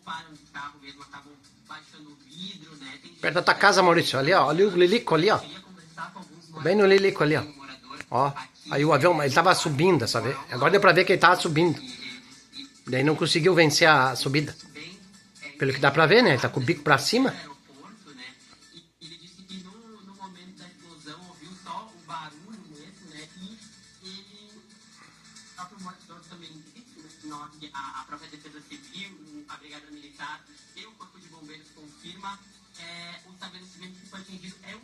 param de carro mesmo, acabam baixando o vidro, né? Perto da tua casa, Maurício. Ali, ó. Ali o Lilico ali, ó. Bem no Lilico ali, ó. Ó. Aí o avião, ele tava subindo dessa vez. Agora deu pra ver que ele tava subindo. Daí não conseguiu vencer a subida. Pelo que dá pra ver, né? Ele tá com o bico pra cima. Ele disse que no momento da explosão ouviu só o barulho mesmo, né? E ele, o próprio monitor também disse, né, que a própria Defesa Civil, a Brigada Militar e o Corpo de Bombeiros confirma o estabelecimento que foi atingido é um